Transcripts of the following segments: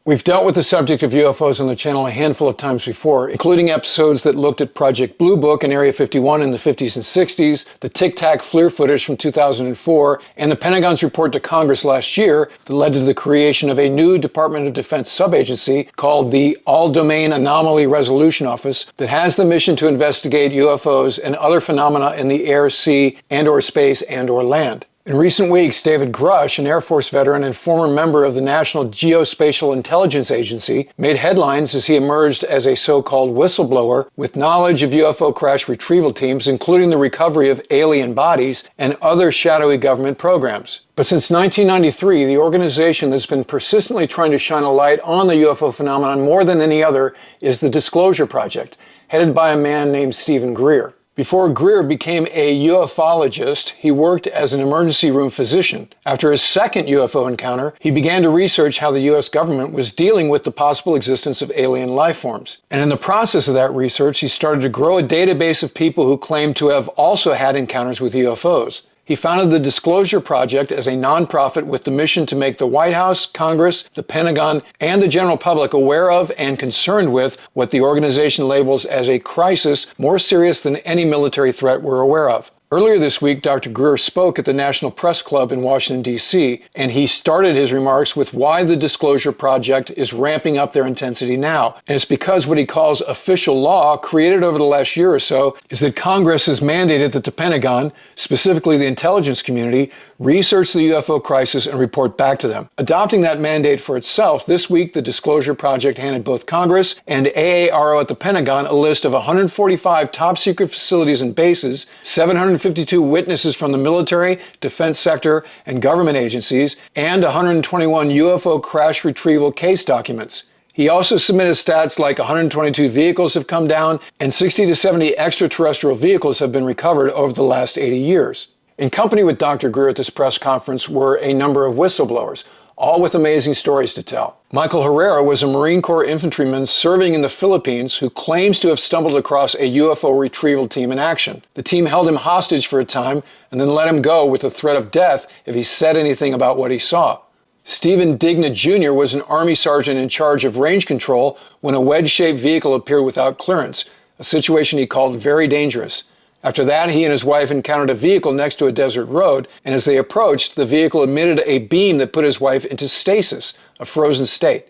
We've dealt with the subject of UFOs on the channel a handful of times before, including episodes that looked at Project Blue Book and Area 51 in the 50s and 60s, the Tic Tac FLIR footage from 2004, and the Pentagon's report to Congress last year that led to the creation of a new Department of Defense subagency called the All-Domain Anomaly Resolution Office that has the mission to investigate UFOs and other phenomena in the air, sea, and/or space and/or land. In recent weeks, David Grush, an Air Force veteran and former member of the National Geospatial Intelligence Agency, made headlines as he emerged as a so-called whistleblower with knowledge of UFO crash retrieval teams, including the recovery of alien bodies and other shadowy government programs. But since 1993, the organization that's been persistently trying to shine a light on the UFO phenomenon more than any other is the Disclosure Project, headed by a man named Stephen Greer. Before Greer became a UFOlogist, he worked as an emergency room physician. After his second UFO encounter, he began to research how the U.S. government was dealing with the possible existence of alien life forms. And in the process of that research, he started to grow a database of people who claimed to have also had encounters with UFOs. He founded the Disclosure Project as a nonprofit with the mission to make the White House, Congress, the Pentagon, and the general public aware of and concerned with what the organization labels as a crisis more serious than any military threat we're aware of. Earlier this week, Dr. Greer spoke at the National Press Club in Washington, D.C., and he started his remarks with why the Disclosure Project is ramping up their intensity now. And it's because what he calls official law created over the last year or so is that Congress has mandated that the Pentagon, specifically the intelligence community, research the UFO crisis and report back to them. Adopting that mandate for itself, this week the Disclosure Project handed both Congress and AARO at the Pentagon a list of 145 top-secret facilities and bases, 752 witnesses from the military, defense sector, and government agencies, and 121 UFO crash retrieval case documents. He also submitted stats like 122 vehicles have come down and 60 to 70 extraterrestrial vehicles have been recovered over the last 80 years. In company with Dr. Greer at this press conference were a number of whistleblowers, all with amazing stories to tell. Michael Herrera was a Marine Corps infantryman serving in the Philippines who claims to have stumbled across a UFO retrieval team in action. The team held him hostage for a time and then let him go with the threat of death if he said anything about what he saw. Stephen Digna Jr. was an Army sergeant in charge of range control when a wedge-shaped vehicle appeared without clearance, a situation he called very dangerous. After that, he and his wife encountered a vehicle next to a desert road, and as they approached, the vehicle emitted a beam that put his wife into stasis, a frozen state.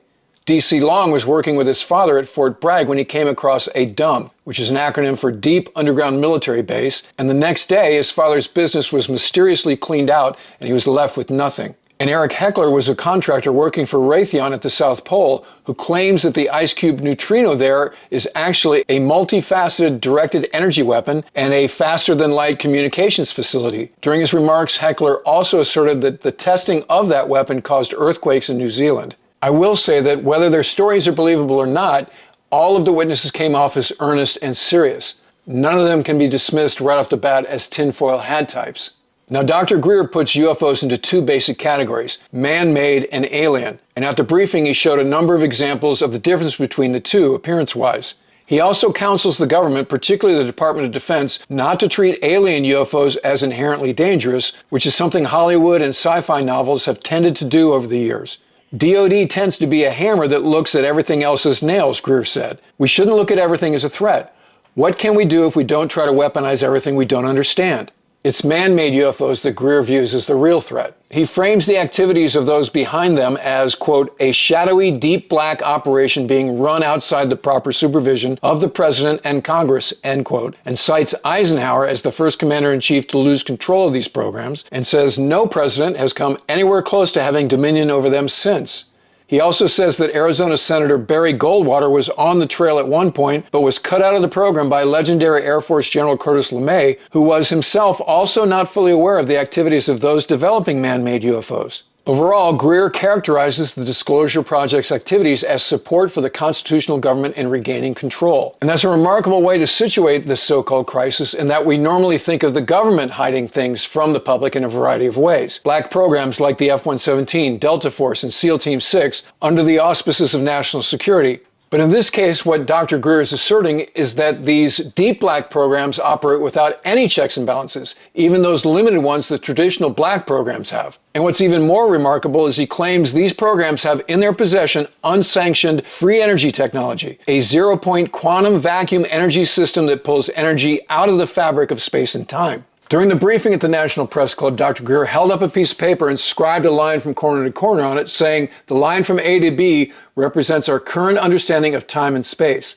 D.C. Long was working with his father at Fort Bragg when he came across a DUM, which is an acronym for Deep Underground Military Base, and the next day, his father's business was mysteriously cleaned out, and he was left with nothing. And Eric Heckler was a contractor working for Raytheon at the South Pole who claims that the ice cube neutrino there is actually a multifaceted directed energy weapon and a faster-than-light communications facility. During his remarks, Heckler also asserted that the testing of that weapon caused earthquakes in New Zealand. I will say that whether their stories are believable or not, all of the witnesses came off as earnest and serious. None of them can be dismissed right off the bat as tinfoil hat types. Now, Dr. Greer puts UFOs into two basic categories, man-made and alien, and at the briefing he showed a number of examples of the difference between the two, appearance-wise. He also counsels the government, particularly the Department of Defense, not to treat alien UFOs as inherently dangerous, which is something Hollywood and sci-fi novels have tended to do over the years. DoD tends to be a hammer that looks at everything else as nails, Greer said. We shouldn't look at everything as a threat. What can we do if we don't try to weaponize everything we don't understand? It's man-made UFOs that Greer views as the real threat. He frames the activities of those behind them as, quote, a shadowy, deep black operation being run outside the proper supervision of the President and Congress, end quote, and cites Eisenhower as the first commander-in-chief to lose control of these programs, and says no president has come anywhere close to having dominion over them since. He also says that Arizona Senator Barry Goldwater was on the trail at one point, but was cut out of the program by legendary Air Force General Curtis LeMay, who was himself also not fully aware of the activities of those developing man-made UFOs. Overall, Greer characterizes the Disclosure Project's activities as support for the constitutional government in regaining control. And that's a remarkable way to situate this so-called crisis in that we normally think of the government hiding things from the public in a variety of ways. Black programs like the F-117, Delta Force, and SEAL Team 6 under the auspices of national security. But in this case, what Dr. Greer is asserting is that these deep black programs operate without any checks and balances, even those limited ones that traditional black programs have. And what's even more remarkable is he claims these programs have in their possession unsanctioned free energy technology, a zero-point quantum vacuum energy system that pulls energy out of the fabric of space and time. During the briefing at the National Press Club, Dr. Greer held up a piece of paper and scribed a line from corner to corner on it, saying, "The line from A to B represents our current understanding of time and space."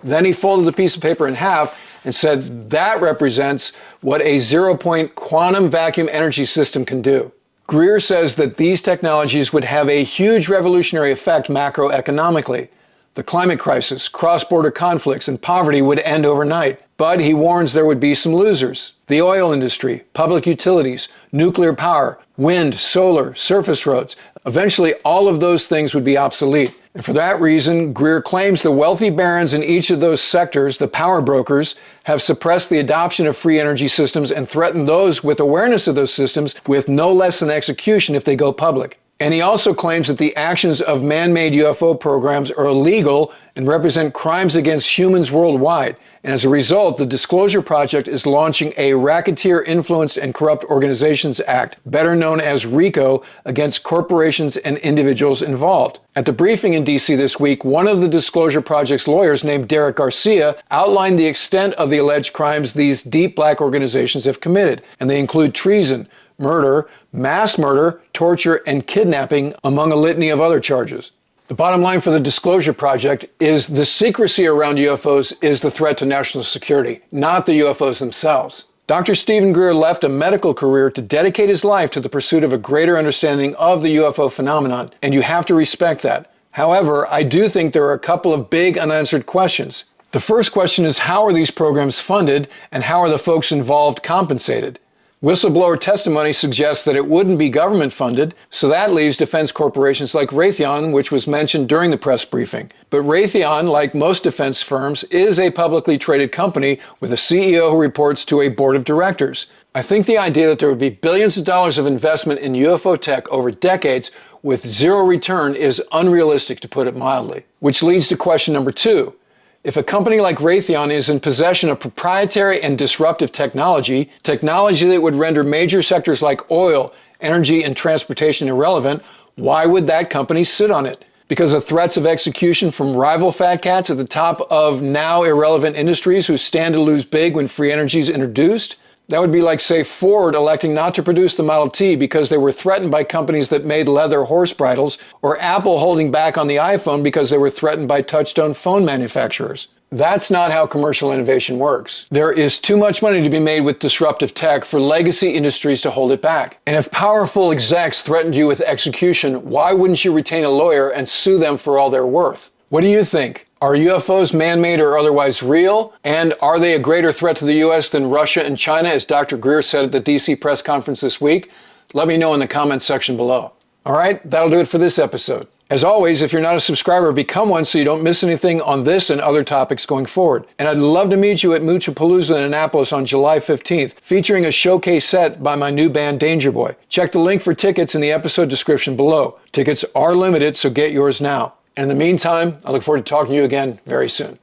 Then he folded the piece of paper in half and said, "That represents what a zero-point quantum vacuum energy system can do." Greer says that these technologies would have a huge revolutionary effect macroeconomically. The climate crisis, cross-border conflicts, and poverty would end overnight. But he warns there would be some losers. The oil industry, public utilities, nuclear power, wind, solar, surface roads. Eventually, all of those things would be obsolete. And for that reason, Greer claims the wealthy barons in each of those sectors, the power brokers, have suppressed the adoption of free energy systems and threatened those with awareness of those systems with no less than execution if they go public. And he also claims that the actions of man-made UFO programs are illegal and represent crimes against humans worldwide. And as a result, the Disclosure Project is launching a Racketeer Influenced and Corrupt Organizations Act, better known as RICO, against corporations and individuals involved. At the briefing in D.C. this week, one of the Disclosure Project's lawyers, named Derek Garcia, outlined the extent of the alleged crimes these deep black organizations have committed, and they include treason, murder, mass murder, torture, and kidnapping, among a litany of other charges. The bottom line for the Disclosure Project is the secrecy around UFOs is the threat to national security, not the UFOs themselves. Dr. Stephen Greer left a medical career to dedicate his life to the pursuit of a greater understanding of the UFO phenomenon, and you have to respect that. However, I do think there are a couple of big unanswered questions. The first question is, how are these programs funded, and how are the folks involved compensated? Whistleblower testimony suggests that it wouldn't be government funded, so that leaves defense corporations like Raytheon, which was mentioned during the press briefing. But Raytheon, like most defense firms, is a publicly traded company with a CEO who reports to a board of directors. I think the idea that there would be billions of dollars of investment in UFO tech over decades with zero return is unrealistic, to put it mildly. Which leads to question number two. If a company like Raytheon is in possession of proprietary and disruptive technology that would render major sectors like oil, energy, and transportation irrelevant, why would that company sit on it? Because of threats of execution from rival fat cats at the top of now irrelevant industries who stand to lose big when free energy is introduced? That would be like, say, Ford electing not to produce the Model T because they were threatened by companies that made leather horse bridles, or Apple holding back on the iPhone because they were threatened by touch-tone phone manufacturers. That's not how commercial innovation works. There is too much money to be made with disruptive tech for legacy industries to hold it back. And if powerful execs threatened you with execution, why wouldn't you retain a lawyer and sue them for all they're worth? What do you think? Are UFOs man-made or otherwise real? And are they a greater threat to the U.S. than Russia and China, as Dr. Greer said at the D.C. press conference this week? Let me know in the comments section below. All right, that'll do it for this episode. As always, if you're not a subscriber, become one so you don't miss anything on this and other topics going forward. And I'd love to meet you at Muchapalooza in Annapolis on July 15th, featuring a showcase set by my new band Danger Boy. Check the link for tickets in the episode description below. Tickets are limited, so get yours now. And in the meantime, I look forward to talking to you again very soon.